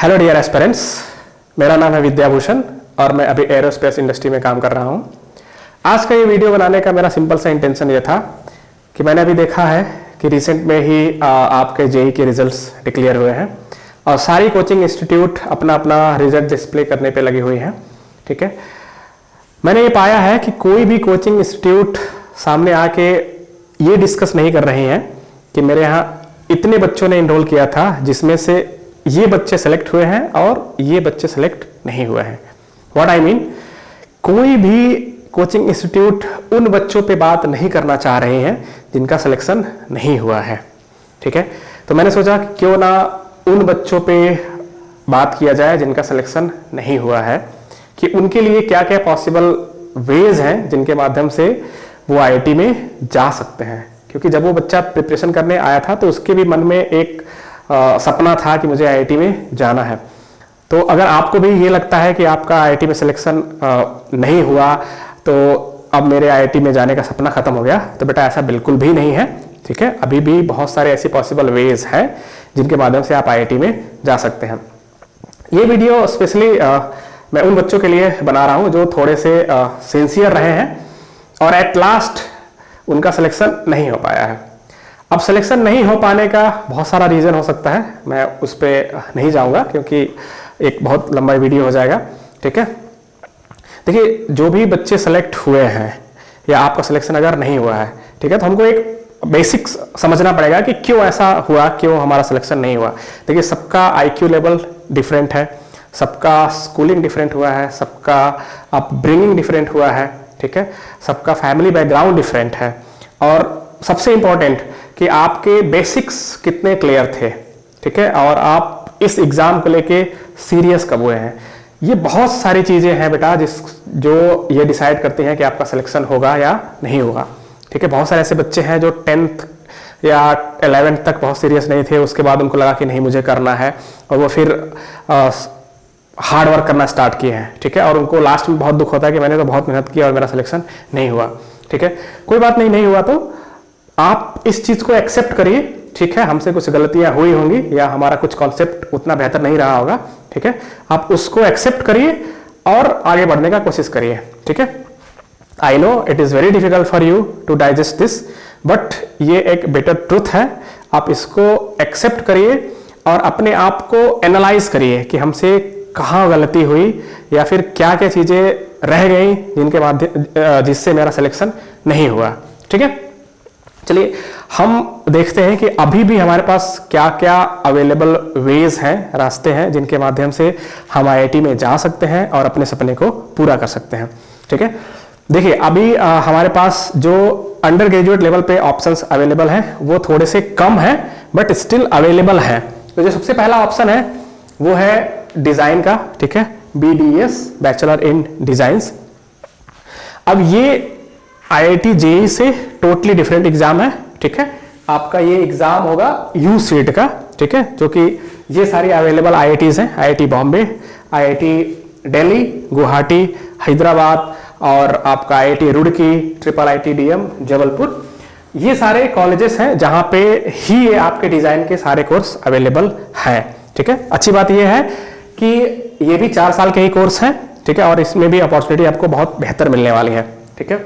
Hello dear aspirants, मेरा नाम है विद्याभूषण और मैं अभी एरोस्पेस इंडस्ट्री में काम कर रहा हूं। आज का ये वीडियो बनाने का मेरा सिंपल सा इंटेंशन ये था कि मैंने अभी देखा है कि रिसेंट में ही आपके जेई के रिजल्ट्स डिक्लेयर हुए हैं और सारी कोचिंग इंस्टीट्यूट अपना अपना रिजल्ट डिस्प्ले करने पे लगी हुई हैं। ठीक है, मैंने ये पाया है कि कोई भी कोचिंग इंस्टीट्यूट सामने आके ये डिस्कस नहीं कर रहे हैं कि मेरे यहाँ इतने बच्चों ने इनरोल किया था जिसमें से ये बच्चे सेलेक्ट हुए हैं और ये बच्चे सेलेक्ट नहीं हुए हैं। व्हाट आई मीन, कोई भी कोचिंग इंस्टीट्यूट उन बच्चों पे बात नहीं करना चाह रहे हैं जिनका सिलेक्शन नहीं हुआ है। ठीक है, तो मैंने सोचा कि क्यों ना उन बच्चों पे बात किया जाए जिनका सिलेक्शन नहीं हुआ है, कि उनके लिए क्या क्या पॉसिबल वेज हैं जिनके माध्यम से वो आईआईटी में जा सकते हैं। क्योंकि जब वो बच्चा प्रिपरेशन करने आया था तो उसके भी मन में एक सपना था कि मुझे आईआईटी में जाना है। तो अगर आपको भी ये लगता है कि आपका आईआईटी में सिलेक्शन नहीं हुआ तो अब मेरे आईआईटी में जाने का सपना खत्म हो गया, तो बेटा ऐसा बिल्कुल भी नहीं है। ठीक है, अभी भी बहुत सारे ऐसे पॉसिबल वेज हैं जिनके माध्यम से आप आईआईटी में जा सकते हैं। ये वीडियो स्पेशली मैं उन बच्चों के लिए बना रहा हूं जो थोड़े से सिंसियर रहे हैं और एट लास्ट उनका सिलेक्शन नहीं हो पाया है। अब सिलेक्शन नहीं हो पाने का बहुत सारा रीज़न हो सकता है, मैं उस पर नहीं जाऊंगा क्योंकि एक बहुत लंबा वीडियो हो जाएगा। ठीक है, देखिए, जो भी बच्चे सेलेक्ट हुए हैं या आपका सिलेक्शन अगर नहीं हुआ है, ठीक है, तो हमको एक बेसिक समझना पड़ेगा कि क्यों ऐसा हुआ, क्यों हमारा सिलेक्शन नहीं हुआ। देखिए, सबका आईक्यू लेवल डिफरेंट है, सबका स्कूलिंग डिफरेंट हुआ है, सबका अपब्रिंगिंग डिफरेंट हुआ है। ठीक है, सबका फैमिली बैकग्राउंड डिफरेंट है और सबसे इंपॉर्टेंट कि आपके बेसिक्स कितने क्लियर थे। ठीक है, और आप इस एग्जाम को लेके सीरियस कब हुए हैं। ये बहुत सारी चीजें हैं बेटा जो ये डिसाइड करते हैं कि आपका सिलेक्शन होगा या नहीं होगा। ठीक है, बहुत सारे ऐसे बच्चे हैं जो 10th या 11th तक बहुत सीरियस नहीं थे, उसके बाद उनको लगा कि नहीं मुझे करना है और वो फिर हार्ड वर्क करना स्टार्ट किए हैं। ठीक है, और उनको लास्ट में बहुत दुख होता है कि मैंने तो बहुत मेहनत की और मेरा सिलेक्शन नहीं हुआ। ठीक है, कोई बात नहीं हुआ तो आप इस चीज को एक्सेप्ट करिए। ठीक है, हमसे कुछ गलतियां हुई होंगी या हमारा कुछ कॉन्सेप्ट उतना बेहतर नहीं रहा होगा। ठीक है, आप उसको एक्सेप्ट करिए और आगे बढ़ने का कोशिश करिए। ठीक है, I know it is very difficult for you to digest this, but ये एक बेटर ट्रूथ है। आप इसको एक्सेप्ट करिए और अपने आप को एनालाइज करिए कि हमसे कहाँ गलती हुई या फिर क्या क्या चीजें रह गई जिनके माध्यम जिससे मेरा सिलेक्शन नहीं हुआ। ठीक है, चलिए हम देखते हैं कि अभी भी हमारे पास क्या क्या अवेलेबल वेज हैं, रास्ते हैं जिनके माध्यम से हम आईआईटी में जा सकते हैं और अपने सपने को पूरा कर सकते हैं। ठीक है, देखिए अभी हमारे पास जो अंडर ग्रेजुएट लेवल पे ऑप्शंस अवेलेबल हैं वो थोड़े से कम हैं बट स्टिल अवेलेबल हैं। तो जो सबसे पहला ऑप्शन है वो है डिजाइन का। ठीक है, BDS, बैचलर इन डिजाइंस। अब ये आईआईटी जेईई से टोटली डिफरेंट एग्जाम है। ठीक है, आपका ये एग्जाम होगा यूसीट का। ठीक है, जो कि ये सारी अवेलेबल आईआईटीज हैं, आईआईटी बॉम्बे, आईआईटी दिल्ली, गुवाहाटी, हैदराबाद और आपका आईआईटी रुड़की, IIIT-DM जबलपुर। ये सारे कॉलेजेस हैं जहां पे ही ये आपके डिजाइन के सारे कोर्स अवेलेबल हैं। ठीक है, अच्छी बात ये है कि ये भी 4 साल के ही कोर्स हैं। ठीक है, और इसमें भी अपॉर्चुनिटी आपको बहुत बेहतर मिलने वाली है। ठीक है,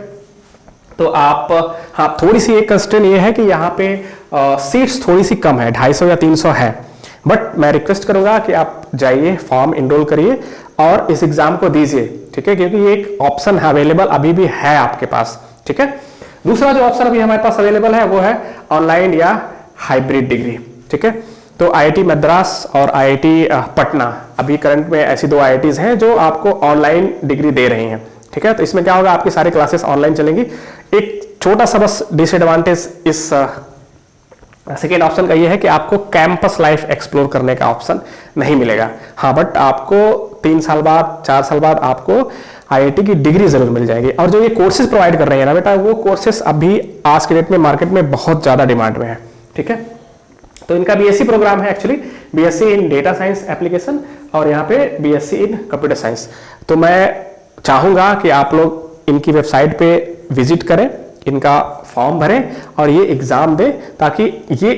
तो आप हाँ, थोड़ी सी एक कंस्ट्रेंट ये है कि यहाँ पे सीट्स थोड़ी सी कम है, 250 या 300 है, बट मैं रिक्वेस्ट करूंगा कि आप जाइए, फॉर्म इनरोल करिए और इस एग्जाम को दीजिए। ठीक है, क्योंकि ये एक ऑप्शन है अवेलेबल अभी भी है आपके पास। ठीक है, दूसरा जो ऑप्शन अभी हमारे पास अवेलेबल है वो है ऑनलाइन या हाइब्रिड डिग्री। ठीक है, तो आईआईटी मद्रास और आईआईटी पटना अभी करंट में ऐसी 2 आईआईटीज हैं जो आपको ऑनलाइन डिग्री दे रही हैं। ठीक है, तो इसमें क्या होगा, आपकी सारी क्लासेस ऑनलाइन चलेंगी। एक छोटा सा बस डिसएडवांटेज इस सेकेंड ऑप्शन का ये है कि आपको कैंपस लाइफ एक्सप्लोर करने का ऑप्शन नहीं मिलेगा। हाँ, बट आपको 3 साल बाद 4 साल बाद आपको आईआईटी की डिग्री जरूर मिल जाएगी। और जो ये कोर्सेज प्रोवाइड कर रहे हैं ना बेटा, वो कोर्सेज अभी आज के डेट में मार्केट में बहुत ज्यादा डिमांड में है। ठीक है, तो इनका बीएससी प्रोग्राम है actually, BSc in data science application और यहाँ पे बीएससी इन कंप्यूटर साइंस। तो मैं चाहूंगा कि आप लोग इनकी वेबसाइट पे विजिट करें, इनका फॉर्म भरें और ये एग्जाम दें, ताकि ये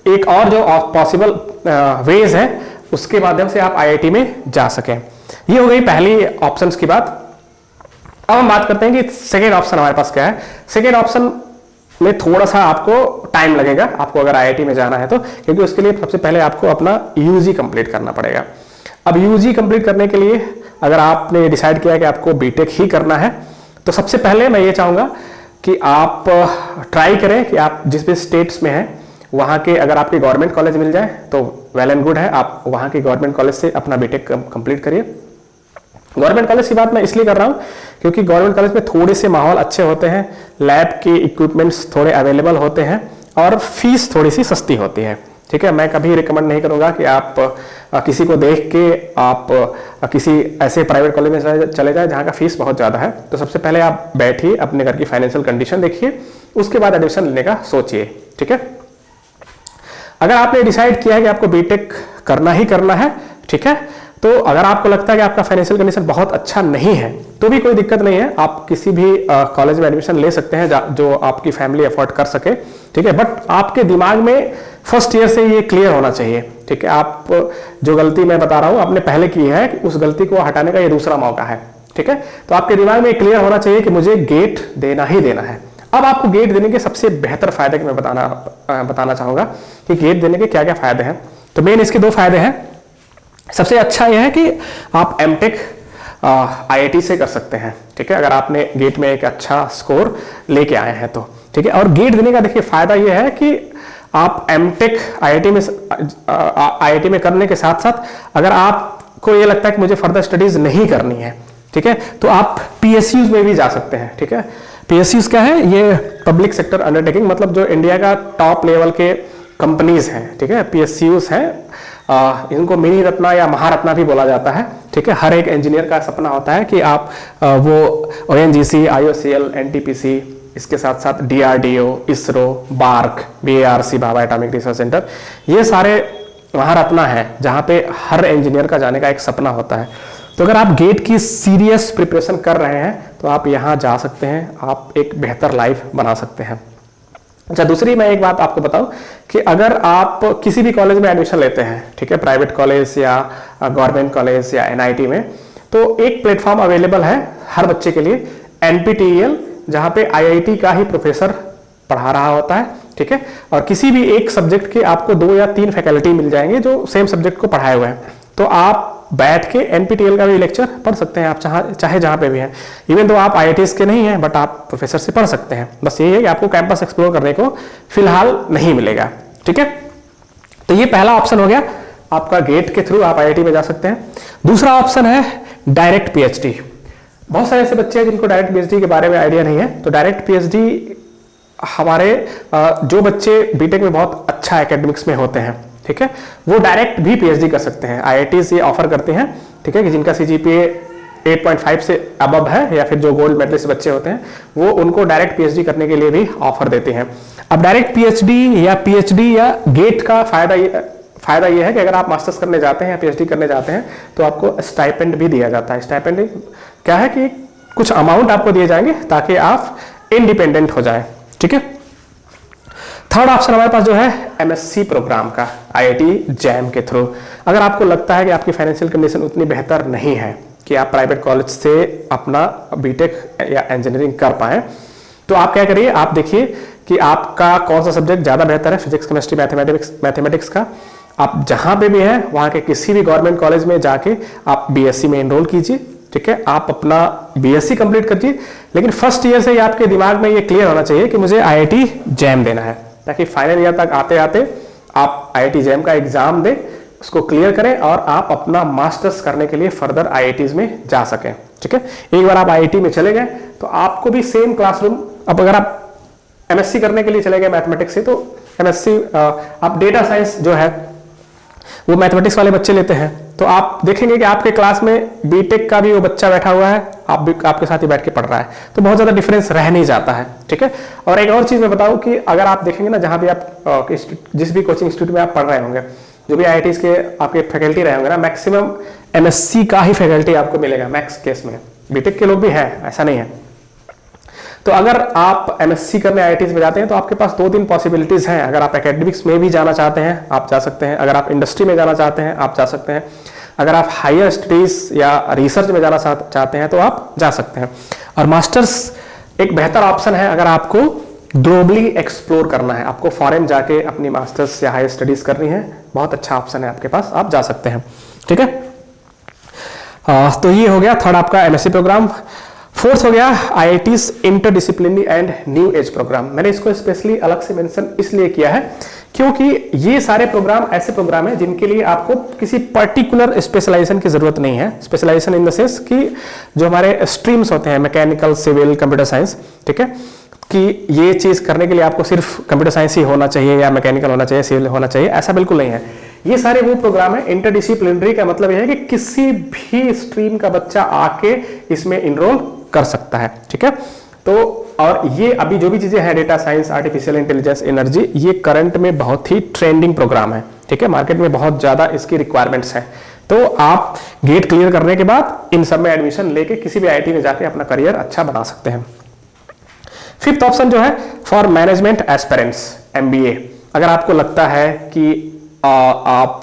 एक और जो पॉसिबल वेज है उसके माध्यम से आप IIT में जा सकें। ये हो गई पहली ऑप्शंस की बात। अब हम बात करते हैं कि सेकेंड ऑप्शन हमारे पास क्या है। सेकेंड ऑप्शन में थोड़ा सा आपको टाइम लगेगा, आपको अगर IIT में जाना है तो, क्योंकि उसके लिए सबसे पहले आपको अपना UG कंप्लीट करना पड़ेगा। अब UG कंप्लीट करने के लिए अगर आपने डिसाइड किया कि आपको बीटेक ही करना है, तो सबसे पहले मैं ये चाहूँगा कि आप ट्राई करें कि आप जिस भी स्टेट्स में हैं वहाँ के, अगर आपके गवर्नमेंट कॉलेज मिल जाए तो वेल एंड गुड है, आप वहाँ के गवर्नमेंट कॉलेज से अपना बीटेक कंप्लीट करिए। गवर्नमेंट कॉलेज की बात मैं इसलिए कर रहा हूँ क्योंकि गवर्नमेंट कॉलेज में थोड़े से माहौल अच्छे होते हैं, लैब के इक्विपमेंट्स थोड़े अवेलेबल होते हैं और फीस थोड़ी सी सस्ती होती है। ठीक है, मैं कभी रिकमेंड नहीं करूँगा कि आप किसी को देख के आप किसी ऐसे प्राइवेट कॉलेज में चले जाए जहाँ का फीस बहुत ज़्यादा है। तो सबसे पहले आप बैठिए, अपने घर की फाइनेंशियल कंडीशन देखिए, उसके बाद एडमिशन लेने का सोचिए। ठीक है, अगर आपने डिसाइड किया है कि आपको बीटेक करना ही करना है, ठीक है, तो अगर आपको लगता है कि आपका फाइनेंशियल कंडीशन बहुत अच्छा नहीं है तो भी कोई दिक्कत नहीं है, आप किसी भी कॉलेज में एडमिशन ले सकते हैं जो आपकी फैमिली अफोर्ड कर सके। ठीक है, बट आपके दिमाग में फर्स्ट ईयर से ये क्लियर होना चाहिए। ठीक है, आप जो गलती मैं बता रहा हूँ आपने पहले की है, कि उस गलती को हटाने का ये दूसरा मौका है। ठीक है, तो आपके दिमाग में क्लियर होना चाहिए कि मुझे गेट देना ही देना है। अब आपको गेट देने के सबसे बेहतर फायदे मैं बताना चाहूंगा कि गेट देने के क्या क्या फायदे हैं। तो मेन इसके दो फायदे हैं। सबसे अच्छा यह है कि आप एमटेक IIT से कर सकते हैं। ठीक है, अगर आपने गेट में एक अच्छा स्कोर लेके आए हैं तो। ठीक है, और गेट देने का देखिए फायदा यह है कि आप एमटेक IIT में करने के साथ साथ अगर आपको ये लगता है कि मुझे फर्दर स्टडीज नहीं करनी है, ठीक है, तो आप PSUs में भी जा सकते हैं। ठीक है, PSUs क्या है? ये पब्लिक सेक्टर अंडरटेकिंग, मतलब जो इंडिया का टॉप लेवल के कंपनीज हैं। ठीक है, PSUs हैं, इनको मिनी रत्ना या महारत्ना भी बोला जाता है। ठीक है, हर एक इंजीनियर का सपना होता है कि आप वो ONGC, IOCL, NTPC, इसके साथ साथ DRDO, ISRO, BARC, BARC, Bhabha atomic research centre, ये सारे महारत्ना हैं जहाँ पे हर इंजीनियर का जाने का एक सपना होता है। तो अगर आप गेट की सीरियस प्रिपरेशन कर रहे हैं तो आप यहाँ जा सकते हैं, आप एक बेहतर लाइफ बना सकते हैं। अच्छा, दूसरी मैं एक बात आपको बताऊं कि अगर आप किसी भी कॉलेज में एडमिशन लेते हैं, ठीक है, प्राइवेट कॉलेज या गवर्नमेंट कॉलेज या NIT में, तो एक प्लेटफॉर्म अवेलेबल है हर बच्चे के लिए, NPTEL, जहाँ पे IIT का ही प्रोफेसर पढ़ा रहा होता है। ठीक है, और किसी भी एक सब्जेक्ट के आपको 2 या 3 फैकल्टी मिल जाएंगे जो सेम सब्जेक्ट को पढ़ाए हुए हैं। तो आप बैठ के NPTEL का भी लेक्चर पढ़ सकते हैं, आप चाहे जहाँ पे भी हैं। इवन तो आप IITs के नहीं हैं, बट आप प्रोफेसर से पढ़ सकते हैं। बस यही है कि आपको कैंपस एक्सप्लोर करने को फिलहाल नहीं मिलेगा। ठीक है, तो ये पहला ऑप्शन हो गया, आपका गेट के थ्रू आप IIT में जा सकते हैं। दूसरा ऑप्शन है डायरेक्ट PhD। बहुत सारे ऐसे बच्चे हैं जिनको डायरेक्ट PhD के बारे में आइडिया नहीं है। तो डायरेक्ट PhD हमारे जो बच्चे बीटेक में बहुत अच्छा एकेडमिक्स में होते हैं, ठीक है, वो डायरेक्ट भी PhD कर सकते हैं। IITs ये ऑफर करते हैं, ठीक है, कि जिनका CGPA 8.5 से अबव है या फिर जो गोल्ड मेडलिस्ट बच्चे होते हैं वो उनको डायरेक्ट PhD करने के लिए भी ऑफर देते हैं। अब डायरेक्ट PhD या गेट का फायदा ये है कि अगर आप मास्टर्स करने जाते हैं या PhD करने जाते हैं तो आपको स्टाइपेंड भी दिया जाता है। स्टाइपेंड क्या है कि कुछ अमाउंट आपको दिए जाएंगे ताकि आप इंडिपेंडेंट हो जाए। ठीक है, थर्ड ऑप्शन हमारे पास जो है MSc प्रोग्राम का IIT JAM के थ्रू। अगर आपको लगता है कि आपकी फाइनेंशियल कंडीशन उतनी बेहतर नहीं है कि आप प्राइवेट कॉलेज से अपना बीटेक या इंजीनियरिंग कर पाएं, तो आप क्या करिए, आप देखिए कि आपका कौन सा सब्जेक्ट ज़्यादा बेहतर है, फिजिक्स, केमिस्ट्री, मैथमेटिक्स का। आप जहाँ पे भी हैं वहाँ के किसी भी गवर्नमेंट कॉलेज में जाके आप BSc में एनरोल कीजिए। ठीक है, आप अपना BSc कंप्लीट कीजिए, लेकिन फर्स्ट ईयर से ही आपके दिमाग में ये क्लियर होना चाहिए कि मुझे IIT JAM देना है, ताकि फाइनल ईयर तक आते आते आप IIT JAM का एग्जाम दें, उसको क्लियर करें और आप अपना मास्टर्स करने के लिए फर्दर IITs में जा सकें। ठीक है, एक बार आप IIT में चले गए तो आपको भी सेम क्लासरूम, अब अगर आप MSc करने के लिए चले गए मैथमेटिक्स से, तो MSc आप डेटा साइंस जो है वो मैथमेटिक्स वाले बच्चे लेते हैं, तो आप देखेंगे कि आपके क्लास में बीटेक का भी वो बच्चा बैठा हुआ है, आप भी आपके साथ ही बैठ के पढ़ रहा है, तो बहुत ज़्यादा डिफरेंस रह नहीं जाता है। ठीक है, और एक और चीज़ मैं बताऊं कि अगर आप देखेंगे ना, जहाँ भी आप जिस भी कोचिंग इंस्टीट्यूट में आप पढ़ रहे होंगे, जो भी IITs के आपके फैकल्टी रहे होंगे ना, मैक्सिमम MSc का ही फैकल्टी आपको मिलेगा मैक्स केस में। बीटेक के लोग भी हैं, ऐसा नहीं है। तो अगर आप एमएससी करने आईआईटीज में जाते हैं तो आपके पास 2-3 पॉसिबिलिटीज हैं। अगर आप एकेडमिक्स में भी जाना चाहते हैं आप जा सकते हैं, अगर आप इंडस्ट्री में जाना चाहते हैं आप जा सकते हैं, अगर आप हायर स्टडीज या रिसर्च में जाना चाहते हैं तो आप जा सकते हैं। और मास्टर्स एक बेहतर ऑप्शन है अगर आपको ग्लोबली एक्सप्लोर करना है, आपको फॉरेन जाके अपनी मास्टर्स या हायर स्टडीज करनी है, बहुत अच्छा ऑप्शन है आपके पास, आप जा सकते हैं। ठीक है, तो ये हो गया थर्ड आपका एमएससी प्रोग्राम। फोर्थ हो गया IITs interdisciplinary and new age program. मैंने इसको स्पेशली अलग से मेंशन इसलिए किया है क्योंकि ये सारे प्रोग्राम ऐसे प्रोग्राम हैं जिनके लिए आपको किसी पर्टिकुलर स्पेशलाइजेशन की जरूरत नहीं है। स्पेशलाइजेशन इन द सेंस कि जो हमारे स्ट्रीम्स होते हैं मैकेनिकल, सिविल, कंप्यूटर साइंस, ठीक है, कि ये चीज करने के लिए आपको सिर्फ कंप्यूटर साइंस ही होना चाहिए या मैकेनिकल होना चाहिए, सिविल होना चाहिए, ऐसा बिल्कुल नहीं है। ये सारे वो प्रोग्राम है इंटरडिसिप्लिनरी का मतलब यह है कि किसी भी स्ट्रीम का बच्चा आके इसमें इनरोल कर सकता है। ठीक है, तो और ये अभी जो भी चीजें हैं data science, artificial intelligence, energy, ये करंट में बहुत ही ट्रेंडिंग प्रोग्राम है। ठीक है, मार्केट में बहुत ज्यादा इसकी रिक्वायरमेंट्स हैं। तो आप गेट क्लियर करने के बाद इन सब में एडमिशन लेके किसी भी आईआईटी में जाके अपना करियर अच्छा बना सकते हैं। फिफ्थ ऑप्शन जो है फॉर मैनेजमेंट एस्पिरेंट्स एमबीए। अगर आपको लगता है कि आप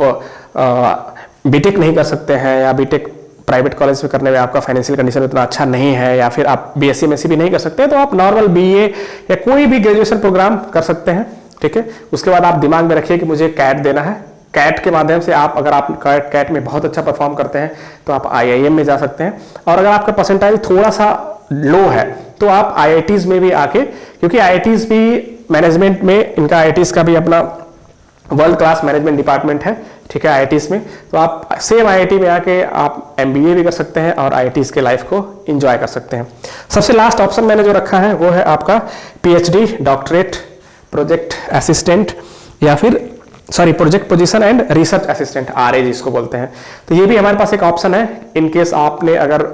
बीटेक नहीं कर सकते हैं या बीटेक प्राइवेट कॉलेज में करने में आपका फाइनेंशियल कंडीशन उतना अच्छा नहीं है या फिर आप बीएससी एमएससी भी नहीं कर सकते, तो आप नॉर्मल बीए या कोई भी ग्रेजुएशन प्रोग्राम कर सकते हैं। ठीक है, उसके बाद आप दिमाग में रखिए कि मुझे कैट देना है। कैट के माध्यम से आप अगर आप कैट में बहुत अच्छा परफॉर्म करते हैं तो आप आईआईएम में जा सकते हैं। और अगर आपका परसेंटाइल थोड़ा सा लो है तो आप आईआईटीज में भी आके, क्योंकि आईआईटीज भी मैनेजमेंट में, इनका आईआईटीज का भी अपना वर्ल्ड क्लास मैनेजमेंट डिपार्टमेंट है। ठीक है, आईआईटीज में तो आप सेम आईआईटी में आके आप एमबीए भी कर सकते हैं और आईआईटीज के लाइफ को एंजॉय कर सकते हैं। सबसे लास्ट ऑप्शन मैंने जो रखा है वो है आपका पीएचडी, डॉक्टरेट, प्रोजेक्ट असिस्टेंट या फिर project position and research assistant, RA जिसको बोलते हैं। तो ये भी हमारे पास एक ऑप्शन है इन केस आपने अगर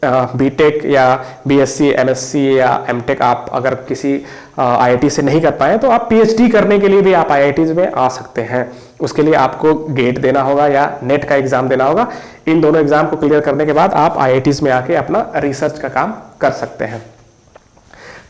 बीटेक या बीएससी, एमएससी या एमटेक आप अगर किसी आईआईटी से नहीं कर पाए तो आप पीएचडी करने के लिए भी आप आईआईटीज में आ सकते हैं। उसके लिए आपको गेट देना होगा या नेट का एग्जाम देना होगा। इन दोनों एग्जाम को क्लियर करने के बाद आप आईआईटीज में आके अपना रिसर्च का काम कर सकते हैं।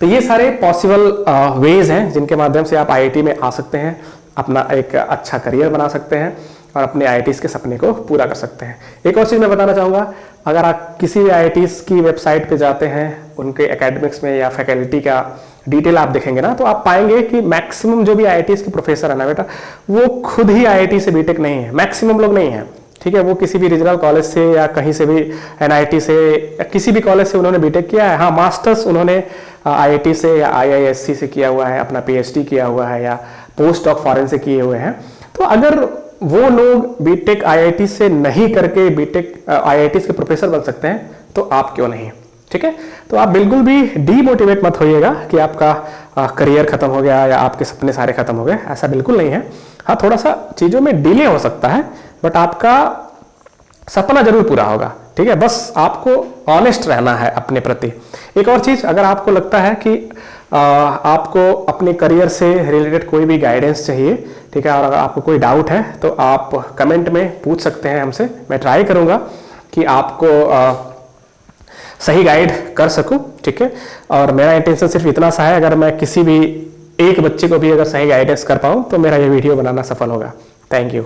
तो ये सारे पॉसिबल वेज हैं जिनके माध्यम से आप आईआईटी में आ सकते हैं, अपना एक अच्छा करियर बना सकते हैं और अपने आईआईटीज के सपने को पूरा कर सकते हैं। एक और चीज़ मैं बताना चाहूँगा, अगर आप किसी भी आईआईटीज की वेबसाइट पे जाते हैं, उनके एकेडमिक्स में या फैकल्टी का डिटेल आप देखेंगे ना, तो आप पाएंगे कि मैक्सिमम जो भी आईआईटीज के प्रोफेसर है ना बेटा, वो खुद ही आईआईटी से बीटेक नहीं है, मैक्सिमम लोग नहीं है। ठीक है, वो किसी भी रीजनल कॉलेज से या कहीं से भी एनआईटी से या किसी भी कॉलेज से उन्होंने बीटेक किया है। हाँ, मास्टर्स उन्होंने आईआईटी से या आईआईएससी से किया हुआ है, अपना पीएचडी किया हुआ है या पोस्ट डॉक फॉरेन से किए हुए हैं। तो अगर वो लोग बीटेक आईआईटी से नहीं करके बीटेक आईआईटी के प्रोफेसर बन सकते हैं तो आप क्यों नहीं? ठीक है, तो आप बिल्कुल भी डीमोटिवेट मत होइएगा कि आपका करियर खत्म हो गया या आपके सपने सारे खत्म हो गए, ऐसा बिल्कुल नहीं है। हाँ, थोड़ा सा चीजों में डिले हो सकता है बट आपका सपना जरूर पूरा होगा। ठीक है, बस आपको ऑनेस्ट रहना है अपने प्रति। एक और चीज, अगर आपको लगता है कि आपको अपने करियर से रिलेटेड कोई भी गाइडेंस चाहिए, ठीक है, और अगर आपको कोई डाउट है तो आप कमेंट में पूछ सकते हैं हमसे। मैं ट्राई करूंगा कि आपको सही गाइड कर सकूं। ठीक है, और मेरा इंटेंशन सिर्फ इतना सा है, अगर मैं किसी भी एक बच्चे को भी अगर सही गाइडेंस कर पाऊं तो मेरा ये वीडियो बनाना सफल होगा। Thank you.